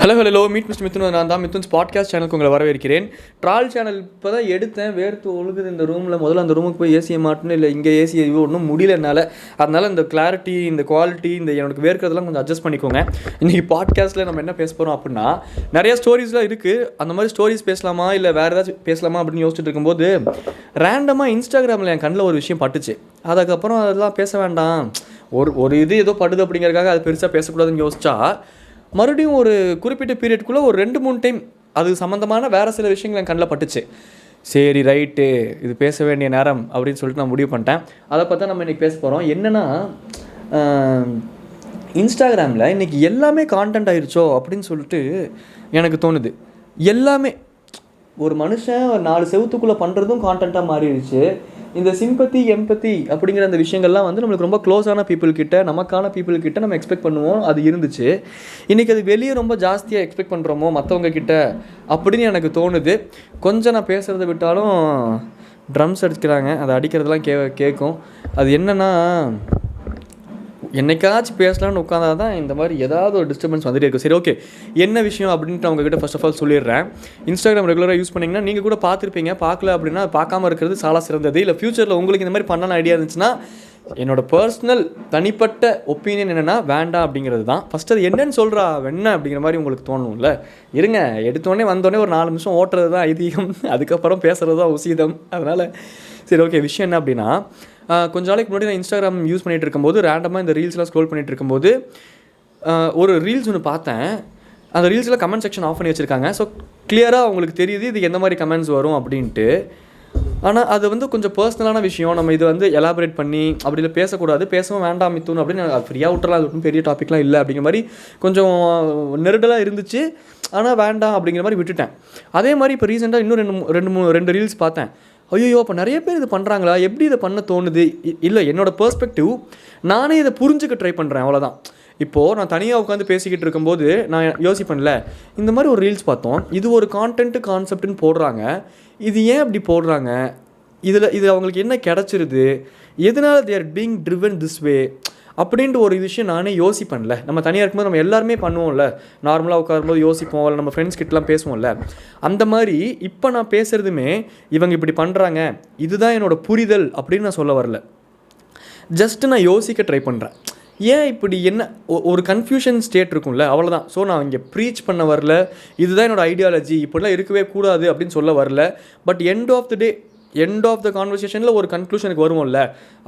Hello meet mister Mithun. நான் தான் மித்துன்ஸ் podcast சேனலுக்கு உங்களை வரவேற்கிறேன். ட்ரால் சேனல் இப்போ தான் எடுத்தேன், வேர்த்து ஒழுகுது இந்த ரூமில். முதல்ல அந்த ரூமுக்கு போய் ஏசியை மாட்டணும், இல்லை இங்கே ஏசியை ஒன்றும் முடியல என்னால். அதனால் இந்த கிளாரிட்டி, இந்த குவாலிட்டி, இந்த எனக்கு வேர்க்கிறதுலாம் கொஞ்சம் அட்ஜஸ்ட் பண்ணிக்கோங்க. இன்றைக்கி பாட்காஸ்ட்டில் நம்ம என்ன பேச போகிறோம் அப்படின்னா, நிறையா ஸ்டோரிஸ்லாம் இருக்குது. அந்த மாதிரி ஸ்டோரிஸ் பேசலாமா இல்லை வேறு ஏதாச்சும் பேசலாமா அப்படின்னு யோசிச்சுட்டு இருக்கும்போது ரேண்டமாக இன்ஸ்டாகிராமில் என் கண்ணில் ஒரு விஷயம் பட்டுச்சு. அதுக்கப்புறம் அதெல்லாம் பேச வேண்டாம், ஒரு இது ஏதோ படுது அப்படிங்கிறதுக்காக அது பெருசாக பேசக்கூடாதுன்னு யோசிச்சா, மறுபடியும் ஒரு குறிப்பிட்ட பீரியட்குள்ளே ஒரு 2-3 டைம் அது சம்மந்தமான வேறு சில விஷயங்கள் என் கண்ணில் பட்டுச்சு. சரி ரைட்டு, இது பேச வேண்டிய நேரம் அப்படின்னு சொல்லிட்டு நான் முடிவு பண்ணிட்டேன். அதை பார்த்தா நம்ம இன்றைக்கி பேச போகிறோம். என்னென்னா, இன்ஸ்டாகிராமில் இன்றைக்கி எல்லாமே கான்டென்ட் ஆயிடுச்சோ அப்படின்னு சொல்லிட்டு எனக்கு தோணுது. எல்லாமே ஒரு மனுஷன் 4 செவத்துக்குள்ளே பண்ணுறதும் கான்டென்ட்டாக மாறிடுச்சு. இந்த சிம்பத்தி, எம்பத்தி அப்படிங்கிற அந்த விஷயங்கள்லாம் வந்து நம்மளுக்கு ரொம்ப க்ளோஸான பீப்புள்கிட்ட, நமக்கான பீப்புள்கிட்ட நம்ம எக்ஸ்பெக்ட் பண்ணுவோம், அது இருந்துச்சு. இன்றைக்கி அது வெளியே ரொம்ப ஜாஸ்தியாக எக்ஸ்பெக்ட் பண்ணுறோமோ மற்றவங்க கிட்ட அப்படின்னு எனக்கு தோணுது. கொஞ்சம் நான் பேசுகிறத விட்டாலும் ட்ரம்ஸ் அடிக்கிறாங்க, அதை அடிக்கிறதுலாம் கேட்கும். அது என்னென்னா, என்னைக்காச்சும் பேசலான்னு உட்காந்தா தான் இந்த மாதிரி ஏதாவது ஒரு டிஸ்டர்பன்ஸ் வந்துட்டே இருக்கும். சரி, ஓகே, என்ன விஷயம் அப்படின்ட்டு அவங்ககிட்ட ஃபர்ஸ்ட் ஆஃப் ஆல் சொல்லிடுறேன். இன்ஸ்டாகிராம் ரெகுலராக யூஸ் பண்ணிங்கன்னா நீங்கள் கூட பார்த்துருப்பீங்க. பார்க்கல அப்படின்னா பார்க்காம இருக்கிறது சாலா சிறந்தது. இல்லை ஃப்யூச்சரில் உங்களுக்கு இந்த மாதிரி பண்ணணும் ஐடியா இருந்துச்சுன்னா, என்னோடய பர்சனல் தனிப்பட்ட ஒப்பீனியன் என்னென்னா வேண்டாம் அப்படிங்கிறது தான். ஃபஸ்ட்டு அது என்னன்னு சொல்கிறா என்ன அப்படிங்கிற மாதிரி உங்களுக்கு தோணும்ல. இருங்க, எடுத்தோடனே வந்தோடனே ஒரு 4 நிமிஷம் ஓட்டுறது தான் ஐதீகம், அதுக்கப்புறம் பேசுகிறது தான் உசிதம். அதனால் சரி, ஓகே, விஷயம் என்ன அப்படின்னா, கொஞ்ச நாளைக்கு முன்னாடி நான் இன்ஸ்டாகிராம் யூஸ் பண்ணிகிட்டு இருக்கும்போது ரேண்டமாக இந்த ரீல்ஸ்லாம் ஸ்க்ரோல் பண்ணிகிட்டு இருக்கும்போது ஒரு ரீல்ஸ் ஒன்று பார்த்தேன். அந்த ரீல்ஸில் கமெண்ட் செக்ஷன் ஆஃப் பண்ணி வச்சுருக்காங்க. ஸோ கிளியராக அவங்களுக்கு தெரியுது இது எந்த மாதிரி கமெண்ட்ஸ் வரும் அப்படின்ட்டு. ஆனால் அது வந்து கொஞ்சம் பர்சனலான விஷயம், நம்ம இது வந்து எலாபரேட் பண்ணி அப்படி இல்லை பேசக்கூடாது, பேசவும் வேண்டாம் மித்துன் அப்படின்னு ஃப்ரீயாக விட்டுறலாம். அது ஒன்றும் பெரிய டாப்பிக்லாம் இல்லை அப்படிங்கிற மாதிரி கொஞ்சம் நெருடலாக இருந்துச்சு. ஆனால் வேண்டாம் அப்படிங்கிற மாதிரி விட்டுட்டேன். அதே மாதிரி இப்போ ரீசெண்டாக இன்னும் 2 ரீல்ஸ் பார்த்தேன். ஐயோ, அப்போ நிறைய பேர் இது பண்ணுறாங்களா, எப்படி இதை பண்ண தோணுது? இல்லை, என்னோடய பெர்ஸ்பெக்டிவ் நானே இதை புரிஞ்சுக்க ட்ரை பண்ணுறேன், அவ்வளோதான். இப்போது நான் தனியாக உட்காந்து பேசிக்கிட்டு இருக்கும்போது நான் யோசிப்பேன்ல, இந்த மாதிரி ஒரு ரீல்ஸ் பார்த்தோம், இது ஒரு கான்செப்ட்னு போடுறாங்க, இது ஏன் அப்படி போடுறாங்க, இது அவங்களுக்கு என்ன கிடச்சிருது, எதனால் they are being driven this way அப்படின்ட்டு ஒரு விஷயம் நானே யோசிப்பேன்ல. நம்ம தனியாக இருக்கும்போது நம்ம எல்லாருமே பண்ணுவோம்ல, நார்மலாக உட்காரும்போது யோசிப்போம், இல்லை நம்ம ஃப்ரெண்ட்ஸ் கிட்டலாம் பேசுவோம்ல. அந்த மாதிரி இப்போ நான் பேசுகிறதுமே இவங்க இப்படி பண்ணுறாங்க, இதுதான் என்னோடய புரிதல் அப்படின்னு நான் சொல்ல வரல. ஜஸ்ட்டு நான் யோசிக்க ட்ரை பண்ணுறேன். ஏன் இப்படி என்ன ஒரு கன்ஃபியூஷன் ஸ்டேட் இருக்கும்ல, அவ்வளோதான். ஸோ நான் இங்கே ப்ரீச் பண்ண வரல, இதுதான் என்னோடய ஐடியாலஜி, இப்படிலாம் இருக்கவே கூடாது அப்படின்னு சொல்ல வரல. பட் எண்ட் ஆஃப் த கான்வர்சேஷனில் ஒரு கன்க்ளூஷனுக்கு வருவோம்ல,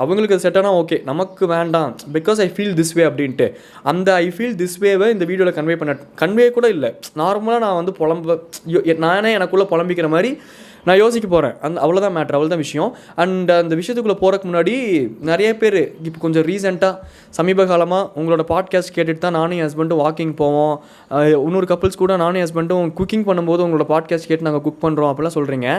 அவங்களுக்கு அது செட்டானால் ஓகே, நமக்கு வேண்டாம், because I feel this way அப்படின்ட்டு. அந்த ஐ ஃபீல் திஸ் வேவை இந்த வீடியோவில் கன்வே கூட இல்லை. நார்மலாக நான் வந்து நானே எனக்குள்ளே புலம்பிக்கிற மாதிரி நான் யோசிக்க போகிறேன். அவ்வளோதான் மேட்ரு, அவ்வளோதான் விஷயம். அண்ட் அந்த விஷயத்துக்குள்ளே போகிறதுக்கு முன்னாடி நிறைய பேர் இப்போ கொஞ்சம் ரீசெண்டாக சமீப காலமாக உங்களோட பாட்காஸ்ட் கேட்டுட்டு தான் நானும் என் ஹஸ்பண்டும் வாக்கிங் போவோம், இன்னொரு கப்புள்ஸ் கூட நானும் என் ஹஸ்பண்டும் குக்கிங் பண்ணும்போது உங்களோட பாட்காஸ்ட் கேட்டு நாங்கள் குக் பண்ணுறோம் அப்படிலாம் சொல்கிறீங்க.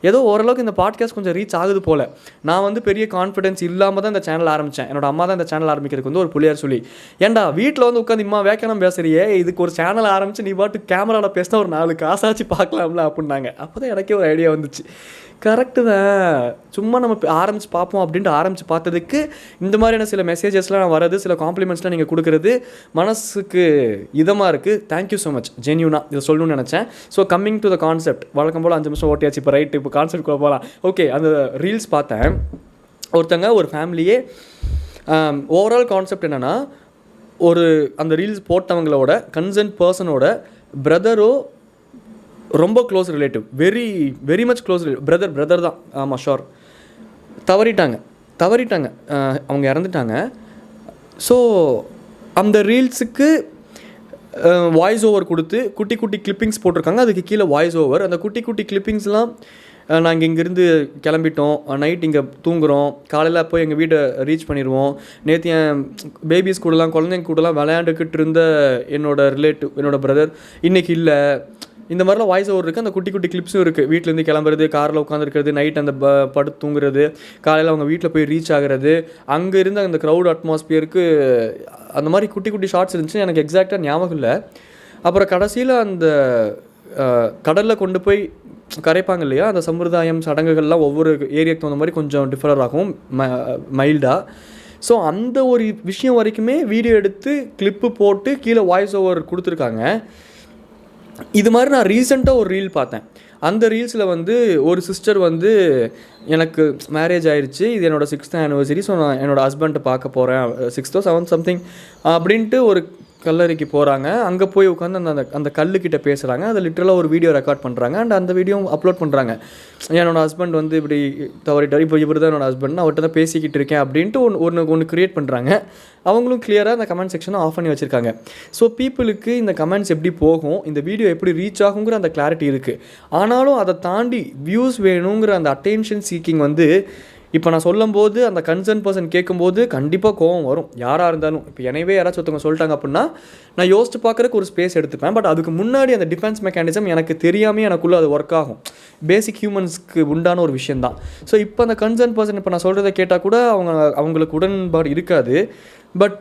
ஏதோ ஓரளவுக்கு இந்த பாட்காஸ்ட் கொஞ்சம் ரீச் ஆகுது போல். நான் வந்து பெரிய கான்ஃபிடன்ஸ் இல்லாமல் தான் இந்த சேனல் ஆரம்பித்தேன். என்னோட அம்மா தான் இந்த சேனல் ஆரம்பிக்கிறதுக்கு வந்து ஒரு புள்ளியார் சொல்லி, ஏன்டா வீட்டில் வந்து உட்காந்து இம்மா வேக்கணும் பேசுறியே, இதுக்கு ஒரு சேனல் ஆரம்பித்து நீ பாட்டு கேமராவில் பேசினா ஒரு 4 காசாச்சு பார்க்கலாம்ல அப்படின்னாங்க. அப்போ தான் எனக்கே ஒரு ஐடியா வந்துச்சு, கரெக்டு தான், சும்மா நம்ம ஆரம்பித்து பார்ப்போம் அப்படின்ட்டு ஆரம்பித்து பார்த்ததுக்கு இந்த மாதிரியான சில மெசேஜஸ்லாம் வரது, சில காம்ப்ளிமெண்ட்ஸ்லாம் நீங்கள் கொடுக்குறது மனசுக்கு இதமாக இருக்குது. தேங்க்யூ ஸோ மச், ஜென்யூனாக இதை சொல்லணும்னு நினச்சேன். So coming to the concept, வழக்கம் போல் 5 நிமிஷம் ஓட்டியாச்சு, இப்போ ரைட்டு, இப்போ கான்செப்ட் கூட போகலாம். ஓகே, அந்த ரீல்ஸ் பார்த்தேன். ஒரு ஃபேமிலியே ஓவரால் கான்செப்ட் என்னென்னா, அந்த ரீல்ஸ் போட்டவங்களோட கன்சர்ன் பர்சனோட பிரதரோ ரொம்ப close relative, very very much close brother தான், ஆமாம் ஷோர், தவறிட்டாங்க, அவங்க இறந்துட்டாங்க. ஸோ அந்த ரீல்ஸுக்கு வாய்ஸ் ஓவர் கொடுத்து குட்டி குட்டி கிளிப்பிங்ஸ் போட்டிருக்காங்க. அதுக்கு கீழே வாய்ஸ் ஓவர். அந்த குட்டி குட்டி கிளிப்பிங்ஸ்லாம் நாங்கள் இங்கேருந்து கிளம்பிட்டோம், நைட் இங்கே தூங்குகிறோம், காலையில் போய் எங்கள் வீட்டை ரீச் பண்ணிடுவோம், நேற்று என் பேபிஸ் கூடலாம் குழந்தைங்க கூடலாம் விளையாண்டுக்கிட்டு இருந்த என்னோட பிரதர் இன்றைக்கி இல்லை, இந்த மாதிரிலாம் வாய்ஸ் ஓவர் இருக்குது. அந்த குட்டி குட்டி கிளிப்ஸும் இருக்குது. வீட்டிலேருந்து கிளம்புறது, காரில் உட்காந்துருக்கிறது, நைட் அந்த படுத்து தூங்குறது, காலையில் அவங்க வீட்டில் போய் ரீச் ஆகிறது, அங்கே இருந்து அந்த க்ரௌட் அட்மாஸ்பியருக்கு அந்த மாதிரி குட்டி குட்டி ஷார்ட்ஸ் இருந்துச்சு. எனக்கு எக்ஸாக்டாக ஞாபகம் இல்லை. அப்புறம் கடைசியில் அந்த கடலில் கொண்டு போய் கரைப்பாங்க இல்லையா, அந்த சம்பிரதாயம் சடங்குகள்லாம் ஒவ்வொரு ஏரியாவுக்கு தகுந்த மாதிரி கொஞ்சம் டிஃபரர் ஆகும், மைல்டாக. ஸோ அந்த ஒரு விஷயம் வரைக்குமே வீடியோ எடுத்து கிளிப்பு போட்டு கீழே வாய்ஸ் ஓவர் கொடுத்துருக்காங்க. இது மாதிரி நான் ரீசெண்டாக ஒரு ரீல் பார்த்தேன். அந்த ரீல்ஸில் வந்து ஒரு சிஸ்டர் வந்து எனக்கு மேரேஜ் ஆயிடுச்சு, இது என்னோடய 6th anniversary, ஸோ நான் என்னோடய ஹஸ்பண்டை பார்க்க போகிறேன், 6th or 7th சம்திங் அப்படின்ட்டு ஒரு கல்லறைக்கு போகிறாங்க. அங்கே போய் உட்காந்து அந்த அந்த கல்லுக்கிட்ட பேசுகிறாங்க. அதை லிட்டரலாக ஒரு வீடியோ ரெக்கார்ட் பண்ணுறாங்க அண்ட் அந்த வீடியோ அப்லோட் பண்ணுறாங்க. என்னோடய ஹஸ்பண்ட் வந்து இப்படி தவறிட்டார், இப்போ இவர் தான் என்னோடய ஹஸ்பண்ட், அவர்கிட்ட தான் பேசிக்கிட்டு இருக்கேன் அப்படின்ட்டு ஒன்று க்ரியேட் பண்ணுறாங்க. அவங்களும் கிளியராக அந்த கமெண்ட் செக்ஷனை ஆஃப் பண்ணி வச்சுருக்காங்க. ஸோ பீப்புளுக்கு இந்த கமெண்ட்ஸ் எப்படி போகும், இந்த வீடியோ எப்படி ரீச் ஆகுங்கிற அந்த கிளாரிட்டி இருக்குது. ஆனாலும் அதை தாண்டி வியூஸ் வேணுங்கிற அந்த அட்டென்ஷன் சீக்கிங் வந்து இப்போ நான் சொல்லும்போது அந்த கன்சர்ன் பர்சன் கேட்கும்போது கண்டிப்பாக கோவம் வரும், யாராக இருந்தாலும். இப்போ எனவே யாராச்சும் ஒருத்தவங்க சொல்லிட்டாங்க அப்படின்னா நான் யோசிச்சு பார்க்குறக்கு ஒரு ஸ்பேஸ் எடுத்துப்பேன். பட் அதுக்கு முன்னாடி அந்த டிஃபென்ஸ் மெக்கானிசம் எனக்கு தெரியாமல் எனக்குள்ளே அது ஒர்க் ஆகும். பேசிக் ஹியூமன்ஸ்க்கு உண்டான ஒரு விஷயந்தான். ஸோ இப்போ அந்த கன்சர்ன் பர்சன் இப்போ நான் சொல்கிறத கேட்டால் கூட அவங்களுக்கு உடன்பாடு இருக்காது. பட்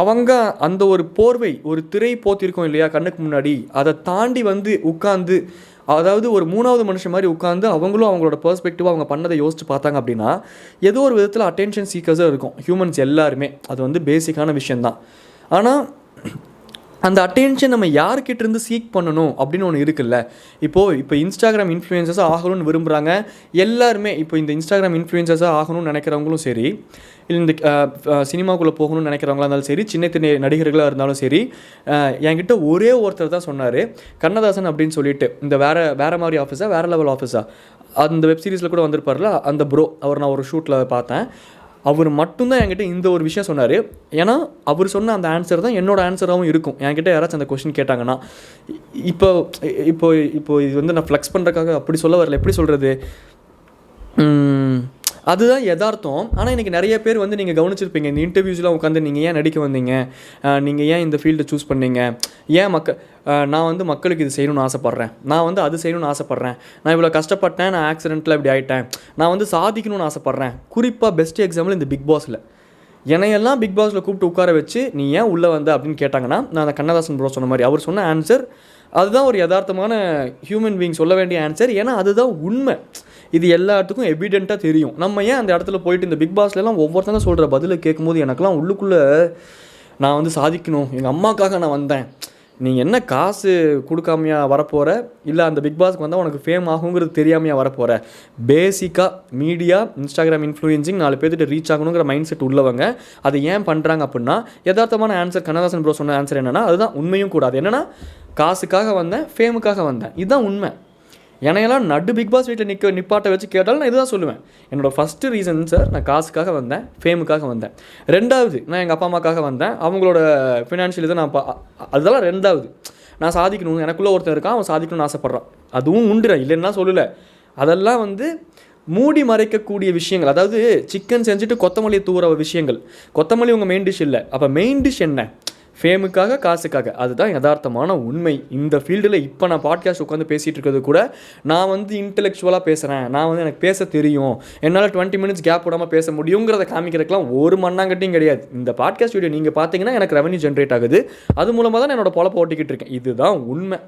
அவங்க அந்த ஒரு போர்வை, ஒரு திரை போத்திருக்கோம் இல்லையா கண்ணுக்கு முன்னாடி, அதை தாண்டி வந்து உட்காந்து, அதாவது ஒரு 3வது மனுஷன் மாதிரி உட்காந்து அவங்களும் அவங்களோட பெர்ஸ்பெக்டிவாக அவங்க பண்ணதை யோசிச்சு பார்த்தாங்க அப்படின்னா ஏதோ ஒரு விதத்தில் அட்டென்ஷன் சீக்கர்ஸாக இருக்கும் ஹியூமன்ஸ் எல்லாருமே. அது வந்து பேசிக்கான விஷயந்தான். ஆனால் அந்த அட்டென்ஷன் நம்ம யார்கிட்டேருந்து சீக் பண்ணணும் அப்படின்னு ஒன்று இருக்குல்ல. இப்போ இன்ஸ்டாகிராம் இன்ஃப்ளூயன்சர்ஸாக ஆகணும்னு விரும்புகிறாங்க எல்லாருமே. இப்போ இந்த இன்ஸ்டாகிராம் இன்ஃப்ளூயன்சர்ஸாக ஆகணும்னு நினைக்கிறவங்களும் சரி, இல்லை இந்த சினிமாக்குள்ளே போகணும்னு நினைக்கிறவங்களா இருந்தாலும் சரி, சின்ன சின்ன நடிகர்களாக இருந்தாலும் சரி, என்கிட்ட ஒரே ஒருத்தர் தான் சொன்னார், கண்ணதாசன் அப்படின்னு சொல்லிட்டு, இந்த வேறு மாதிரி ஆஃபீஸா, வேறு லெவல் ஆஃபீஸா, அந்த வெப் சீரிஸில் கூட வந்திருப்பார்ல அந்த ப்ரோ, அவர் நான் ஒரு ஷூட்டில் பார்த்தேன். அவர் மட்டும்தான் என்கிட்ட இந்த ஒரு விஷயம் சொன்னார். ஏன்னா அவர் சொன்ன அந்த ஆன்சர் தான் என்னோடய ஆன்சராகவும் இருக்கும். என்கிட்ட யாராச்சும் அந்த கொஸ்டின் கேட்டாங்கன்னா, இப்போ இப்போ இப்போ இது வந்து நான் ஃப்ளெக்ஸ் பண்ணுறதுக்காக அப்படி சொல்ல வரல, எப்படி சொல்கிறது, அதுதான் யதார்த்தம். ஆனால் இன்றைக்கி நிறைய பேர் வந்து நீங்கள் கவனிச்சிருப்பீங்க, இந்த இன்டர்வியூஸ்லாம் உட்காந்து நீங்கள் ஏன் நடிக்க வந்தீங்க, நீங்கள் ஏன் இந்த ஃபீல்டை சூஸ் பண்ணீங்க, ஏன் நான் வந்து மக்களுக்கு இது செய்யணும்னு ஆசைப்பட்றேன், நான் வந்து அது செய்யணும்னு ஆசைப்பட்றேன், நான் இவ்வளோ கஷ்டப்பட்டேன், நான் ஆக்சிடெண்ட்டில் இப்படி ஆகிட்டேன், நான் வந்து சாதிக்கணும்னு ஆசைப்பட்றேன். குறிப்பாக பெஸ்ட் எக்ஸாம்பிள் இந்த பிக் பாஸில் என்னையெல்லாம் பிக் பாஸில் கூப்பிட்டு உட்கார வச்சு நீ ஏன் உள்ளே வந்த அப்படின்னு கேட்டாங்கன்னா, நான் அந்த கண்ணதாசன் ப்ரோ சொன்ன மாதிரி அவர் சொன்ன ஆன்சர் அதுதான் ஒரு யதார்த்தமான ஹியூமன் பீயிங் சொல்ல வேண்டிய ஆன்சர். ஏன்னா அதுதான் உண்மை. இது எல்லாத்துக்கும் எவிடெண்ட்டாக தெரியும். நம்ம ஏன் அந்த இடத்துல போயிட்டு இந்த பிக் பாஸ்லாம் ஒவ்வொருத்தங்க சொல்கிற பதிலை கேட்கும்போது எனக்குலாம் உள்ளுக்குள்ளே நான் வந்து சாதிக்கணும், எங்கள் அம்மாக்காக நான் வந்தேன், நீங்கள் என்ன காசு கொடுக்காமையா வரப்போகிற, இல்லை அந்த பிக் பாஸ்க்கு வந்தால் உனக்கு ஃபேம் ஆகுங்கிறது தெரியாமையா வரப்போகிற, பேசிக்காக மீடியா, இன்ஸ்டாகிராம் இன்ஃப்ளூயன்சிங் 4 பேர்கிட்ட ரீச் ஆகணுங்கிற மைண்ட் செட் உள்ளவங்க அதை ஏன் பண்ணுறாங்க அப்படின்னா, யதார்த்தமான ஆன்சர் கண்ணதாசன் ப்ரோ சொன்ன ஆன்சர் என்னென்னா அதுதான் உண்மையும் கூட. அது என்னென்னா, காசுக்காக வந்தேன், ஃபேமுக்காக வந்தேன், இதுதான் உண்மை. என்னையெல்லாம் நடு பிக் பாஸ் வீட்டில் நிப்பாட்டை வச்சு கேட்டாலும் நான் இதுதான் சொல்லுவேன். என்னோடய ஃபஸ்ட்டு ரீசன் சார், நான் காசுக்காக வந்தேன், ஃபேமுக்காக வந்தேன். 2வது நான் எங்கள் அப்பா அம்மாக்காக வந்தேன், அவங்களோட ஃபினான்ஷியல் இதை நான் அதெல்லாம் 2வது. நான் சாதிக்கணும், எனக்குள்ளே ஒருத்தர் இருக்கான், அவன் சாதிக்கணும்னு ஆசைப்பட்றான், அதுவும் உண்டுறேன், இல்லைன்னா சொல்லலை. அதெல்லாம் வந்து மூடி மறைக்கக்கூடிய விஷயங்கள். அதாவது சிக்கன் செஞ்சுட்டு கொத்தமல்லியை தூர விஷயங்கள். கொத்தமல்லி உங்கள் மெயின் டிஷ் இல்லை, அப்போ மெயின் டிஷ் என்ன? ஃபேமுக்காக, காசுக்காக. அதுதான் யதார்த்தமான உண்மை. இந்த ஃபீல்டில் இப்போ நான் பாட்காஸ்ட் உட்காந்து பேசிகிட்டு இருக்கிறது கூட நான் வந்து இன்டெலெக்சுவலாக பேசுகிறேன், நான் வந்து எனக்கு பேச தெரியும், என்னால் 20 minutes கேப் விடாமல் பேச முடியுங்கிறத காமிக்கிறதுக்கெலாம் ஒரு மண்ணாங்கட்டியும் கிடையாது. இந்த பாட்காஸ்ட் வீடியோ நீங்கள் பார்த்தீங்கன்னா எனக்கு ரெவன்யூ ஜென்ரேட் ஆகுது, அது மூலமாக தான் என்னோட பொழப்ப ஓட்டிக்கிட்டு இருக்கேன். இதுதான் உண்மை.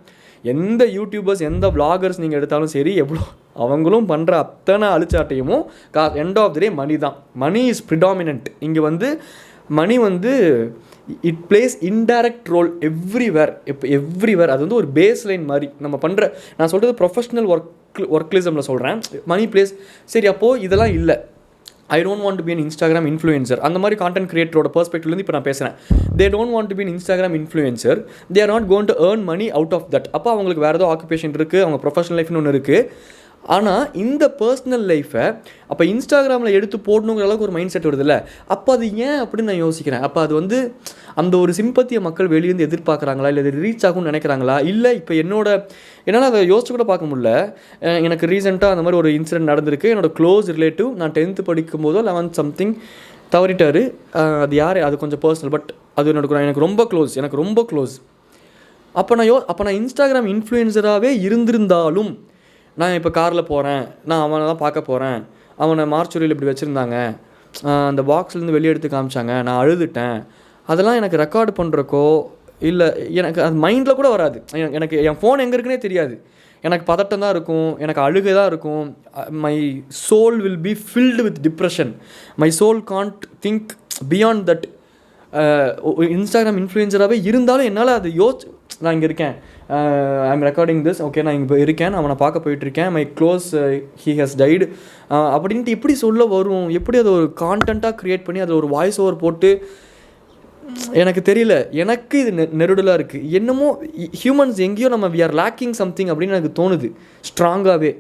எந்த யூடியூபர்ஸ், எந்த விளாகர்ஸ் நீங்கள் எடுத்தாலும் சரி, எவ்வளோ அவங்களும் பண்ணுற அத்தனை அழிச்சாட்டையும் end of the day money தான். Money is predominant. இங்கே வந்து மணி வந்து it plays indirect role everywhere. இப்போ எவ்ரிவேர் அது வந்து ஒரு பேஸ் லைன் மாதிரி நம்ம பண்ணுற, நான் சொல்கிறது ப்ரொஃபஷ்னல் ஒர்க்லிசமில் சொல்கிறேன். Money plays. சரி, அப்போது இதெல்லாம் இல்லை, I don't want to be an Instagram influencer. அந்த மாதிரி கான்டென்ட் கிரியேட்டரோட பெர்ஸ்பெக்டிவ்லேருந்து இப்போ நான் பேசுகிறேன். They don't want to be an Instagram influencer, they are not going to earn money out of that. அப்போ அவங்களுக்கு வேறு ஏதோ ஆக்குபேஷன் இருக்குது, அவங்க ப்ரொஃபஷனல் லைஃப்னு ஒன்று இருக்குது. ஆனால் இந்த பர்சனல் லைஃப்பை அப்போ இன்ஸ்டாகிராமில் எடுத்து போடணுங்கிற அளவுக்கு ஒரு மைண்ட் செட் வருதுல்ல, அப்போ அது ஏன் அப்படின்னு நான் யோசிக்கிறேன். அப்போ அது வந்து அந்த ஒரு சிம்பத்தியை மக்கள் வெளியேருந்து எதிர்பார்க்குறாங்களா, இல்லை அது ரீச் ஆகும்னு நினைக்கிறாங்களா, இல்லை இப்போ என்னால் அதை யோசிச்சு கூட பார்க்க முடியல. எனக்கு ரீசெண்டாக அந்த மாதிரி ஒரு இன்சிடென்ட் நடந்திருக்கு. என்னோடய க்ளோஸ் ரிலேட்டிவ், நான் 10th படிக்கும்போதோ 11th சம்திங் தவறிட்டார். அது யார், அது கொஞ்சம் பர்சனல், பட் அது எனக்கு ரொம்ப க்ளோஸ். அப்போ நான் இன்ஸ்டாகிராம் இன்ஃப்ளூயன்சராகவே இருந்திருந்தாலும், நான் இப்போ காரில் போகிறேன், நான் அவனை தான் பார்க்க போகிறேன், அவனை மார்ச்சுரியில் இப்படி வச்சுருந்தாங்க, அந்த பாக்ஸ்லேருந்து வெளியே எடுத்து காமிச்சாங்க, நான் அழுதுட்டேன், அதெல்லாம் எனக்கு ரெக்கார்டு பண்ணுறக்கோ இல்லை எனக்கு அது மைண்டில் கூட வராது. எனக்கு என் ஃபோன் எங்கே இருக்குன்னே தெரியாது. எனக்கு பதட்டம் தான் இருக்கும், எனக்கு அழுகை தான் இருக்கும். My soul will be filled with depression. My soul can't think beyond that. Instagram இன்ஃப்ளூயன்சராகவே இருந்தாலும் என்னால் அது நான் இங்கே இருக்கேன், I am recording this, okay நான் இங்கே இருக்கேன், நான் அவனை பார்க்க போயிட்டுருக்கேன், my close he has died அப்படின்ட்டு எப்படி சொல்ல வரும்? எப்படி அதை ஒரு கான்டென்ட்டாக க்ரியேட் பண்ணி அதில் ஒரு வாய்ஸ் ஓவர் போட்டு, எனக்கு தெரியல. எனக்கு இது நெருடலாக இருக்குது. என்னமோ ஹியூமன்ஸ் எங்கேயோ நம்ம வி ஆர் லேக்கிங் சம்திங் அப்படின்னு எனக்கு தோணுது ஸ்ட்ராங்காகவே.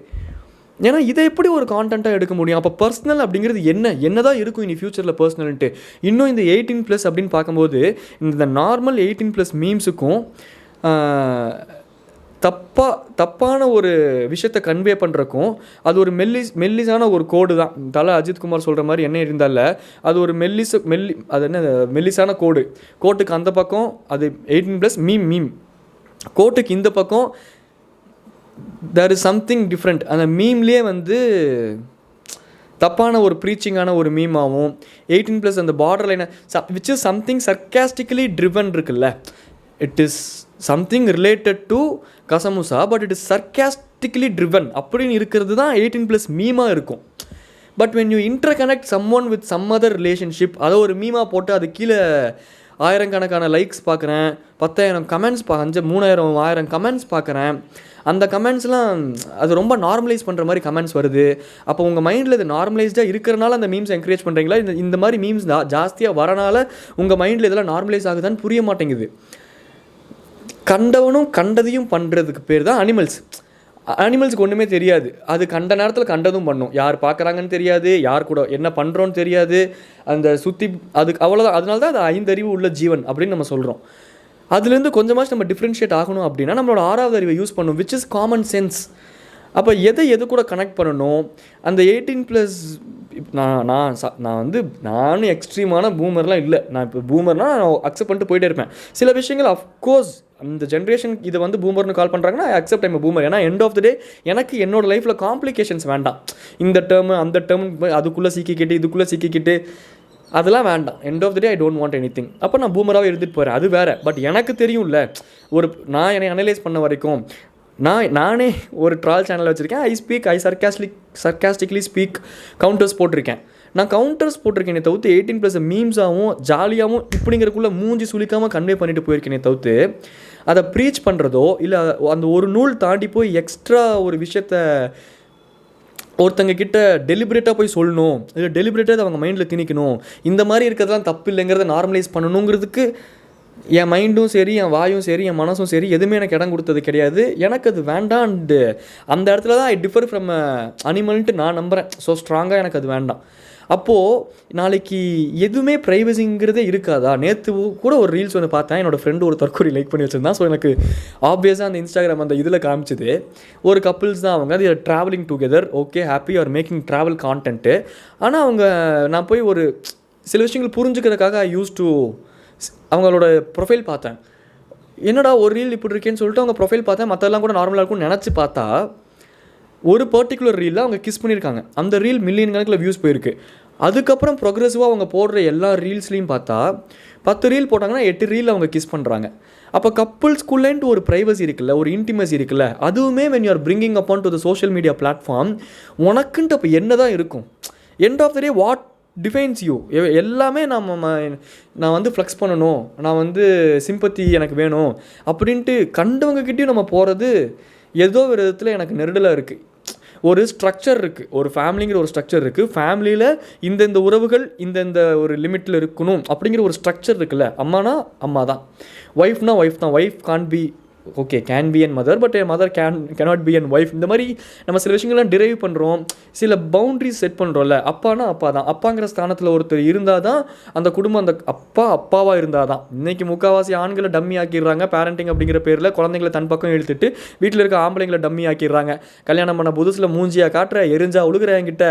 ஏன்னா இதை எப்படி ஒரு கான்டென்ட்டாக எடுக்க முடியும்? அப்போ பர்சனல் அப்படிங்கிறது என்ன தான் இருக்கும் இனி ஃப்யூச்சரில் பர்சனல்ன்ட்டு? இன்னும் இந்த 18+ அப்படின்னு பார்க்கும்போது இந்த நார்மல் 18+ மீம்ஸுக்கும் தப்பான ஒரு விஷயத்தை கன்வே பண்ணுறக்கும் அது ஒரு மெல்லிஸான ஒரு கோடு தான். தலை அஜித்குமார் சொல்கிற மாதிரி என்ன இருந்தால அது ஒரு அது என்ன மெல்லிஸான கோட்டுக்கு அந்த பக்கம் அது 18+ மீம் கோட்டுக்கு இந்த பக்கம் தேர் இஸ் சம்திங் டிஃப்ரெண்ட். அந்த மீம்லேயே வந்து தப்பான ஒரு ப்ரீச்சிங்கான ஒரு மீமாகவும் 18+ அந்த பார்டர் லைனை which is something sarcastically driven இருக்குல்ல, it is something related to கசமுசா but it is sarcastically driven அப்படின்னு இருக்கிறது தான் 18+ மீமாக இருக்கும். But when you interconnect someone with some other relationship, அதை ஒரு மீமாக போட்டு அது கீழே ஆயிரக்கணக்கான லைக்ஸ் பார்க்குறேன், 10,000 கமெண்ட்ஸ் 3000 கமெண்ட்ஸ் பார்க்குறேன். அந்த கமெண்ட்ஸ்லாம் அது ரொம்ப நார்மலைஸ் பண்ணுற மாதிரி கமெண்ட்ஸ் வருது. அப்போ உங்கள் மைண்டில் இது நார்மலைஸ்டாக இருக்கிறனால அந்த மீம்ஸ் என்கரேஜ் பண்ணுறீங்களா? இந்த மாதிரி மீம்ஸ் ஜாஸ்தியாக வரனால உங்கள் மைண்டில் இதெல்லாம் நார்மலைஸ் ஆகுதான்னு புரிய மாட்டேங்குது. கண்டவனும் கண்டதையும் பண்ணுறதுக்கு பேர் தான் அனிமல்ஸுக்கு ஒன்றுமே தெரியாது. அது கண்ட நேரத்தில் கண்டதும் பண்ணும். யார் பார்க்குறாங்கன்னு தெரியாது, யார் கூட என்ன பண்ணுறோன்னு தெரியாது, அந்த சுற்றி அதுக்கு அவ்வளோதான். அதனால தான் அது 5 அறிவு உள்ள ஜீவன் அப்படின்னு நம்ம சொல்கிறோம். அதுலேருந்து கொஞ்சமாச்சு நம்ம டிஃப்ரென்ஷியேட் ஆகணும் அப்படின்னா நம்மளோட 6வது அறிவை யூஸ் பண்ணணும், விச் இஸ் காமன் சென்ஸ். அப்போ எது கூட கனெக்ட் பண்ணணும்? அந்த 18+ நானும் எக்ஸ்ட்ரீமான பூமர்லாம் இல்லை. நான் இப்போ பூமர்னால் நான் அக்செப்ட் பண்ணிட்டு போயிட்டே இருப்பேன். சில விஷயங்கள் அஃப்கோர்ஸ் அந்த ஜென்ரேஷன் இதை வந்து பூமர்னு கால் பண்ணுறாங்கன்னா ஐ அக்செப்ட் ஐம் பூமர். ஏன்னா எண்ட் ஆஃப் த டே எனக்கு என்னோடய லைஃப்பில் காம்ப்ளிகேஷன்ஸ் வேண்டாம். இந்த டேர்மு அந்த டேர்ம் அதுக்குள்ளே சிக்கிக்கிட்டு அதெல்லாம் வேண்டாம். End of the day I don't want anything. அப்போ நான் பூமராகவே இருந்துட்டு போகிறேன், அது வேறு. பட் எனக்கு தெரியும்ல, நான் என்னை அனலைஸ் பண்ண வரைக்கும் நானே ஒரு ட்ரால் சேனல் வச்சுருக்கேன். ஐ சர்க்காஸ்டிக்லி ஸ்பீக் கவுண்டர்ஸ் போட்டிருக்கேன். நான் கவுண்டர்ஸ் போட்டிருக்கேனே தவிர்த்து 18+ மீம்ஸாகவும் ஜாலியாகவும் இப்படிங்கிறக்குள்ளே மூஞ்சி சுளிக்காமல் கன்வே பண்ணிட்டு போயிருக்கேனே தவிர்த்து அதை ப்ரீச் பண்ணுறதோ இல்லை அந்த ஒரு நூல் தாண்டி போய் எக்ஸ்ட்ரா ஒரு விஷயத்த ஒருத்தங்க கிட்ட டெலிபரேட்டாக போய் சொல்லணும், இல்லை டெலிபரேட்டாக அவங்க மைண்டில் திணிக்கணும், இந்த மாதிரி இருக்கிறதுலாம் தப்பு இல்லைங்கிறத நார்மலைஸ் பண்ணணுங்கிறதுக்கு என் மைண்டும் சரி, என் வாயும் சரி, என் மனசும் சரி எதுவுமே எனக்கு இடம் கொடுத்தது கிடையாது. எனக்கு அது வேண்டான்ட்டு அந்த இடத்துல தான் ஐ டிஃபர் ஃப்ரம் அனிமல்ன்ட்டு நான் நம்புகிறேன். ஸோ ஸ்ட்ராங்காக எனக்கு அது வேண்டாம். அப்போது நாளைக்கு எதுவுமே ப்ரைவசிங்கிறதே இருக்காதா? நேற்று கூட ஒரு ரீல்ஸ் ஒன்று பார்த்தேன், என்னோடய ஃப்ரெண்டு ஒரு தற்கொலை லைக் பண்ணி வச்சுருந்தான். ஸோ எனக்கு ஆப்வியஸாக அந்த இன்ஸ்டாகிராம் அந்த இதில் காமிச்சிது. ஒரு கப்புள்ஸ் தான் அவங்க, அது travelling together, okay happy are making travel content. ஆனால் அவங்க நான் போய் ஒரு சில விஷயங்கள் புரிஞ்சுக்கிறதுக்காக ஐ யூஸ் டு அவங்களோட ப்ரொஃபைல் பார்த்தேன். என்னடா ஒரு ரீல் இப்படி இருக்கேன்னு சொல்லிட்டு அவங்க ப்ரொஃபைல் பார்த்தேன், மற்றெல்லாம் கூட நார்மலாக இருக்கும்னு நினச்சி பார்த்தா ஒரு பர்டிகுலர் ரீலில் அவங்க கிஸ் பண்ணியிருக்காங்க. அந்த ரீல் மில்லியன் கணக்கில் வியூஸ் போயிருக்கு. அதுக்கப்புறம் ப்ரொக்ரெசிவாக அவங்க போடுற எல்லா ரீல்ஸ்லையும் பார்த்தா 10 ரீல் போட்டாங்கன்னா 8 ரீல் அவங்க கிஸ் பண்ணுறாங்க. அப்போ கப்புள்ஸ்குள்ளேன்ட்டு ஒரு ப்ரைவசி இருக்குல்ல, ஒரு இன்டிமசி இருக்குல்ல, அதுவுமே when you are bringing upon to the social media platform உனக்குன்ட்டு அப்போ என்ன தான் இருக்கும்? End of the day what defines you? எல்லாமே நான் வந்து ஃப்ளெக்ஸ் பண்ணணும், நான் வந்து சிம்பத்தி எனக்கு வேணும் அப்படின்ட்டு கண்டவங்கக்கிட்டையும் நம்ம போகிறது ஏதோ ஒரு விதத்தில் எனக்கு நெருடலாக இருக்குது. ஒரு ஸ்ட்ரக்சர் இருக்குது, ஒரு ஃபேமிலிங்கிற ஒரு ஸ்ட்ரக்சர் இருக்குது. ஃபேமிலியில் இந்த உறவுகள் இந்த ஒரு லிமிட்டில் இருக்கணும் அப்படிங்கிற ஒரு ஸ்ட்ரக்சர் இருக்குல்ல. அம்மானா அம்மா தான், ஒய்ஃப்னா ஒய்ஃப் தான். Wife can be okay can be an mother, but mother cannot be an wife. இந்த மாதிரி நம்ம சில விஷயங்கள்லாம் டிரைவ் பண்ணுறோம், சில பவுண்ட்ரிஸ் செட் பண்ணுறோம்ல. அப்பானா அப்பா தான், அப்பாங்கிற ஸ்தானத்தில் ஒருத்தர் இருந்தால் தான் அந்த குடும்பம் அந்த அப்பாவாக இருந்தால் தான். இன்றைக்கி முக்கால்வாசி ஆண்களை டம்மி ஆக்கிடுறாங்க. பேரண்டிங் அப்படிங்கிற பேரில் குழந்தைங்களை தன் பக்கம் இழுத்துட்டு வீட்டில் இருக்க ஆம்பளைங்களை டம்மி ஆக்கிடுறாங்க. கல்யாணம் பண்ண புதுசில் மூஞ்சியாக காட்டுற, எரிஞ்சா உழுகிற என்கிட்ட,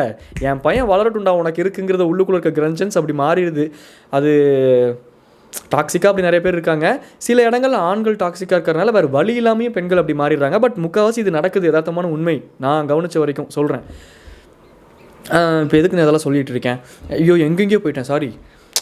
என் பையன் வளரட்டுண்டா உனக்கு இருக்குங்கிறத உள்ளுக்குள்ள இருக்க கிரன்ஷன்ஸ் அப்படி மாறிடுது. அது டாக்ஸிக்காக அப்படி நிறைய பேர் இருக்காங்க. சில இடங்களில் ஆண்கள் டாக்ஸிக்காக இருக்கிறனால வேறு வழி இல்லாமையும் பெண்கள் அப்படி மாறிடுறாங்க. பட் முக்கால்வாசி இது நடக்குது, யதார்த்தமான உண்மை. நான் கவனித்த வரைக்கும் சொல்கிறேன். இப்போ எதுக்கு நான் இதெல்லாம் சொல்லிகிட்டு இருக்கேன்? ஐயோ எங்கெங்கேயோ போயிட்டேன், சாரி.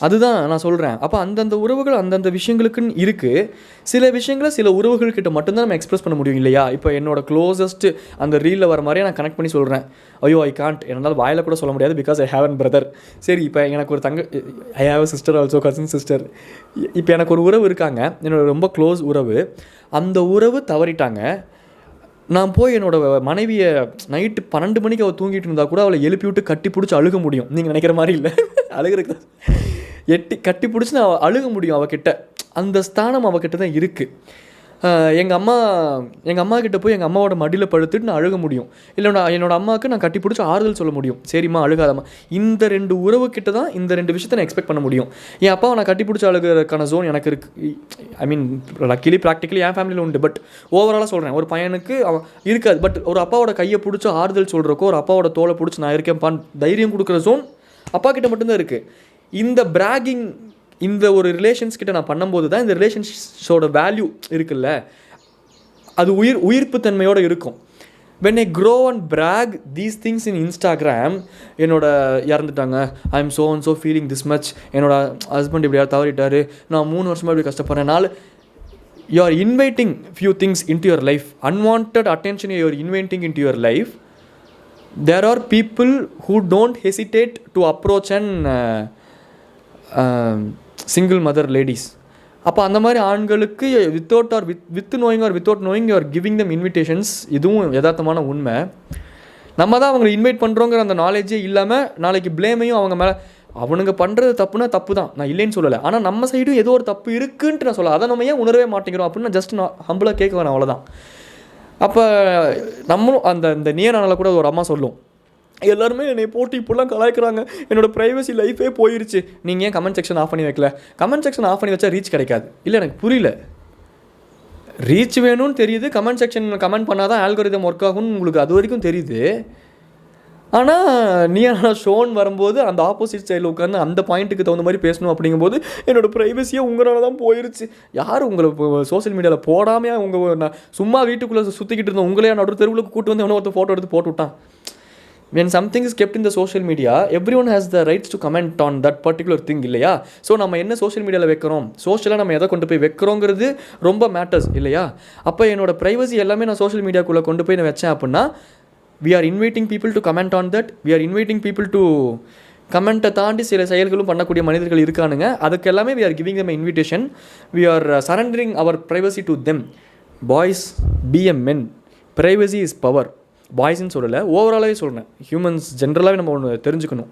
அதுதான் நான் சொல்கிறேன். அப்போ அந்தந்த உறவுகள் அந்தந்த விஷயங்களுக்குன்னு இருக்குது. சில விஷயங்களை சில உறவுகள்கிட்ட மட்டும்தான் நம்ம எக்ஸ்பிரஸ் பண்ண முடியும் இல்லையா? இப்போ என்னோட க்ளோசஸ்ட்டு அந்த ரீலில் வர மாதிரியே நான் கனெக்ட் பண்ணி சொல்கிறேன். ஐயோ ஐ காண்ட், என்னால் வாயில் கூட சொல்ல முடியாது, because I have an brother. சரி, இப்போ எனக்கு ஒரு I have a sister also, cousin sister. இப்போ எனக்கு ஒரு உறவு இருக்காங்க, என்னோட ரொம்ப க்ளோஸ் உறவு. அந்த உறவு தவறிட்டாங்க. நான் போய் என்னோடய மனைவியை நைட்டு 12 மணிக்கு அவள் தூங்கிட்டு இருந்தால் கூட அவளை எழுப்பி விட்டு கட்டி பிடிச்சி அழுக முடியும். நீங்கள் நினைக்கிற மாதிரி இல்லை, அழுகிறதுக்கு கட்டி பிடிச்சி நான் அழுக முடியும் அவகிட்ட. அந்த ஸ்தானம் அவகிட்ட தான் இருக்குது. எங்கள் அம்மா கிட்ட போய் எங்கள் அம்மாவோட மடியில் படுத்துட்டு நான் அழுக முடியும். இல்லை என்னோடய அம்மாவுக்கு நான் கட்டி பிடிச்சி ஆறுதல் சொல்ல முடியும். சரிம்மா அழுகாதம்மா. இந்த 2 உறவு கிட்ட தான் இந்த 2 விஷயத்தை நான் எக்ஸ்பெக்ட் பண்ண முடியும். என் அப்பாவை நான் கட்டி பிடிச்சி அழுகிறதுக்கான ஜோன் எனக்கு இருக்குது. ஐ மீன் லக்கிலி ப்ராக்டிக்கலி என் ஃபேமிலியில் உண்டு. பட் ஓவராலாக சொல்கிறேன், ஒரு பையனுக்கு அவன் இருக்காது. பட் ஒரு அப்பாவோட கையை பிடிச்சி ஆறுதல் சொல்கிறக்கோ, ஒரு அப்பாவோட தோலை பிடிச்சி நான் இருக்கேன் தைரியம் கொடுக்குற ஜோன் அப்பா கிட்ட மட்டும்தான் இருக்குது. இந்த பிராகிங் இந்த ஒரு ரிலேஷன்ஸ் கிட்ட நான் பண்ணும்போது தான் இந்த ரிலேஷன்ஸோட வேல்யூ இருக்குல்ல, அது உயிர்ப்பு தன்மையோடு இருக்கும். when I grow and brag these things in Instagram, என்னோட இறந்துட்டாங்க, I am so and so feeling this much, என்னோட ஹஸ்பண்ட் இப்படி தவறிட்டாரு, நான் 3 வருஷமாக இப்படி கஷ்டப்படுறேனால, you are inviting few things into your life, unwanted attention you are inviting into your life. There are people who don't hesitate to approach and single mother ladies. அப்போ அந்த மாதிரி ஆண்களுக்கு with knowing or without knowing you are giving them invitations. இதுவும் யதார்த்தமான உண்மை. நம்ம தான் அவங்களை இன்வைட் பண்ணுறோங்கிற அந்த நாலேஜே இல்லாமல் நாளைக்கு ப்ளேமையும் அவங்க மேலே, அவனுங்க பண்ணுறது தப்புனா தப்பு தான், நான் இல்லைன்னு சொல்லலை. ஆனால் நம்ம சைடும் ஏதோ ஒரு தப்பு இருக்குன்ட்டு நான் சொல்ல, அதை நம்ம ஏன் உணரவே மாட்டேங்கிறோம் அப்படின்னு ஜஸ்ட் நான் ஹம்பிளாக கேட்க வேணும், அவ்வளோதான். அப்போ நம்மளும் இந்த நியனால கூட ஒரு அம்மா சொல்லும், எல்லாருமே என்னை போட்டு இப்படிலாம் கலாய்க்கிறாங்க, என்னோடய ப்ரைவசி லைஃபே போயிடுச்சு, நீங்கள் ஏன் கமெண்ட் செக்ஷன் ஆஃப் பண்ணி வைக்கல? கமெண்ட் செக்ஷன் ஆஃப் பண்ணி வச்சா ரீச் கிடைக்காது. இல்லை எனக்கு புரியல, ரீச் வேணும்னு தெரியுது, கமெண்ட் செக்ஷன் கமெண்ட் பண்ணால் தான் ஆல்கோரிதம் ஒர்க் ஆகும்னு உங்களுக்கு அது வரைக்கும் தெரியுது. ஆனால் ஷோன் வரும்போது அந்த ஆப்போசிட் சைடில் உட்காந்து அந்த பாயிண்ட்டுக்கு தகுந்த மாதிரி பேசணும் அப்படிங்கும்போது என்னோடய ப்ரைவசியே உங்களால் தான் போயிடுச்சு. யார் உங்களை சோஷியல் மீடியாவில் போடாமையா நான் சும்மா வீட்டுக்குள்ளே சுற்றிக்கிட்டு இருந்தோம், உங்களையா நடு தெருவுக்கு கூட்டு வந்து எவனோ ஒருத்தர் ஃபோட்டோ எடுத்து போட்டு விட்டான். when something is kept in the social media, everyone has the rights to comment on that particular thing இல்லையா? ஸோ நம்ம என்ன சோஷியல் மீடியாவில் வைக்கிறோம், சோஷியலாக நம்ம எதை கொண்டு போய் வைக்கிறோங்கிறது ரொம்ப மேட்டர்ஸ் இல்லையா? அப்போ என்னோடய ப்ரைவசி எல்லாமே நான் சோஷியல் மீடியாக்குள்ளே கொண்டு போய் நான் வச்சேன் அப்படின்னா, we are inviting people to comment on that, we are inviting people to கமெண்ட்டை தாண்டி சில செயல்களும் பண்ணக்கூடிய மனிதர்கள் இருக்கானுங்க. அதுக்கு எல்லாமே we are giving them an invitation, we are surrendering our privacy to them. Boys, be a men, privacy is power. பாய்ஸ்ன்னு சொல்லலை, ஓவராலாகவே சொல்கிறேன், ஹியூமன்ஸ் ஜென்ரலாகவே நம்ம ஒன்று தெரிஞ்சுக்கணும்,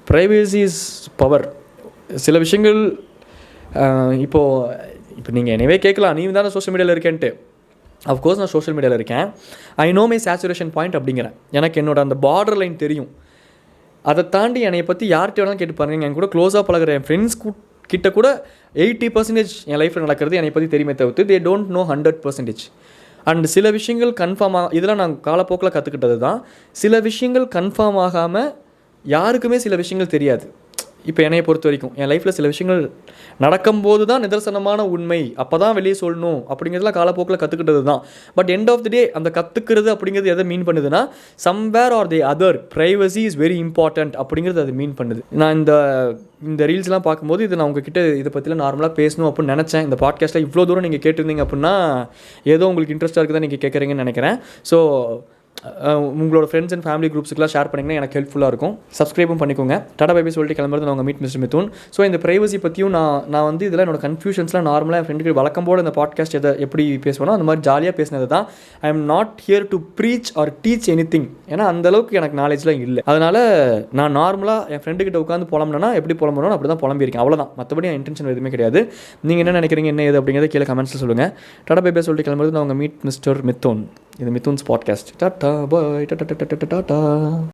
ப்ரைவசி இஸ் பவர். சில விஷயங்கள் இப்போ நீங்கள் என்னவே கேட்கலாம், நீ தானே சோஷியல் மீடியாவில் இருக்கேன்ட்டு. அஃப்கோர்ஸ் நான் சோஷியல் மீடியாவில் இருக்கேன், I know my saturation point அப்படிங்கிறேன். எனக்கு என்னோட அந்த பார்டர் லைன் தெரியும். அதை தாண்டி என்னை பற்றி யார்கிட்ட வேணாலும் கேட்டு பாருங்க, என் கூட க்ளோஸாக பழகிற என் ஃப்ரெண்ட்ஸ் கிட்ட கூட 80% என் லைஃப்பில் நடக்கிறது என்னை பற்றி தெரியுமே தவிர்த்து தே டோன்ட் நோ 100%. அண்ட் சில விஷயங்கள் கன்ஃபார்மாக, இதெல்லாம் நான் காலப்போக்கில் கற்றுக்கிட்டது தான். சில விஷயங்கள் கன்ஃபார்ம் ஆகாமல் யாருக்குமே சில விஷயங்கள் தெரியாது. இப்போ என்னையை பொறுத்த வரைக்கும் என் லைஃப்பில் சில விஷயங்கள் நடக்கும்போது தான் நிதர்சனமான உண்மை, அப்போ தான் வெளியே சொல்லணும் அப்படிங்கிறதுலாம் காலப்போக்கில் கற்றுக்கிட்டது தான். But end of the day அந்த கற்றுக்கிறது அப்படிங்கிறது எதை மீன் பண்ணுதுன்னா, somewhere or the other privacy is very important அப்படிங்கிறது அது மீன் பண்ணுது. நான் இந்த ரீல்ஸ்லாம் பார்க்கும்போது இது நான் உங்ககிட்ட இதை பற்றிலாம் நார்மலாக பேசணும் அப்படின்னு நினச்சேன். இந்த பாட்காஸ்ட்டில் இவ்வளோ தூரம் நீங்கள் கேட்டிருந்தீங்க அப்படின்னா ஏதோ உங்களுக்கு இன்ட்ரெஸ்ட்டாக இருக்குதான் நீங்கள் கேட்குறீங்கன்னு நினைக்கிறேன். ஸோ உங்களோட ஃப்ரெண்ட்ஸ் அண்ட் ஃபேமிலி குரூப்ஸுக்குலாம் ஷேர் பண்ணிங்கன்னா எனக்கு ஹெல்ப்ஃபுல்லாக இருக்கும். சப்ஸ்கிரைபும் பண்ணிக்கோங்க. டாடா பை பை சொல்லிட்டு கிளம்புறது நான் உங்கள் மீட் மிஸ்டர் மிதுன். ஸோ இந்த ப்ரைவசி பற்றியும் நான் வந்து இதெல்லாம் என்னோட கன்ஃபியூஷன்ஸ்லாம் நார்மலாக என் ஃப்ரெண்டுக்கு வழக்கம் போல் இந்த பாட்காஸ்ட் எப்படி பேசுவேனோ அந்த மாதிரி ஜாலியாக பேசினது தான். I am not here to preach or teach anything. ஏன்னா அந்தளவுக்கு எனக்கு நாலேஜ்லாம் இல்லை. அதனால் நான் நார்மலாக என் ஃப்ரெண்டுக்கிட்ட உட்காந்து புலம்புனா எப்படி புலம்புறோம் அப்படி தான் புலம்பியிருக்கேன், அவ்வளோதான். மற்றபடி என் இன்டென்ஷன் எதுவுமே கிடையாது. நீங்கள் என்ன நினைக்கிறீங்க, என்ன ஏது அப்படிங்கிறத கீழே கமெண்ட்ஸில் சொல்லுங்கள். டாடா பை பை சொல்லிட்டு கிளம்புறது நான் உங்கள் மீட் மிஸ்டர் மிதுன். இது மிதுன்ஸ் பாட்காஸ்ட். டாடா பாய். டாடா.